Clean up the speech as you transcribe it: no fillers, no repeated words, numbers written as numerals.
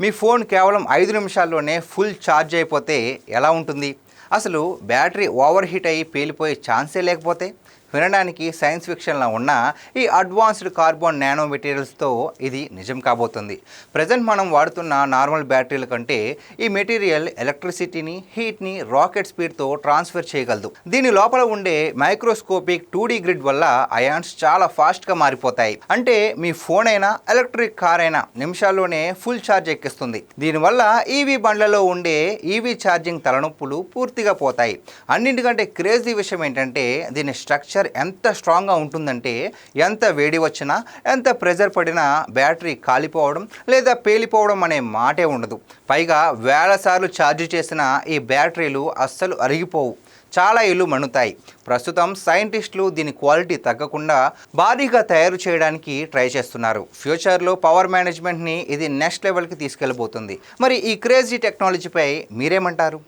మీ phone కేవలం 5 నిమిషాల్లోనే full charge అయిపోతే ఎలా ఉంటుంది? అసలు బ్యాటరీ ఓవర్ హీట్ అయ్యి పేలిపోయే ఛాన్సే లేకపోతే? వినడానికి సైన్స్ ఫిక్షన్లా ఉన్న ఈ అడ్వాన్స్డ్ కార్బన్ నానో మెటీరియల్స్తో ఇది నిజం కాబోతుంది. ప్రజెంట్ మనం వాడుతున్న నార్మల్ బ్యాటరీల కంటే ఈ మెటీరియల్ ఎలక్ట్రిసిటీని, హీట్ని రాకెట్ స్పీడ్తో ట్రాన్స్ఫర్ చేయగలదు. దీని లోపల ఉండే మైక్రోస్కోపిక్ 2D గ్రిడ్ వల్ల అయాన్స్ చాలా ఫాస్ట్గా మారిపోతాయి. అంటే మీ ఫోన్ అయినా, ఎలక్ట్రిక్ కార్ అయినా నిమిషాల్లోనే ఫుల్ ఛార్జ్ ఎక్కిస్తుంది. దీనివల్ల ఈవీ బండ్లలో ఉండే ఈవీ ఛార్జింగ్ తలనొప్పులు పూర్తిగా పోతాయి. అన్నింటికంటే క్రేజీ విషయం ఏంటంటే దీని స్ట్రక్చర్ ఎంత స్ట్రాంగ్గా ఉంటుందంటే ఎంత వేడి వచ్చినా, ఎంత ప్రెజర్ పడినా బ్యాటరీ కాలిపోవడం లేదా పేలిపోవడం అనే మాటే ఉండదు. పైగా వేల సార్లు ఛార్జ్ చేసిన ఈ బ్యాటరీలు అస్సలు అరిగిపోవు, చాలా ఇల్లు మణుతాయి. ప్రస్తుతం సైంటిస్టులు దీని క్వాలిటీ తగ్గకుండా భారీగా తయారు చేయడానికి ట్రై చేస్తున్నారు. ఫ్యూచర్లో పవర్ మేనేజ్మెంట్ని ఇది నెక్స్ట్ లెవెల్కి తీసుకెళ్ళబోతుంది. మరి ఈ క్రేజీ టెక్నాలజీపై మీరేమంటారు?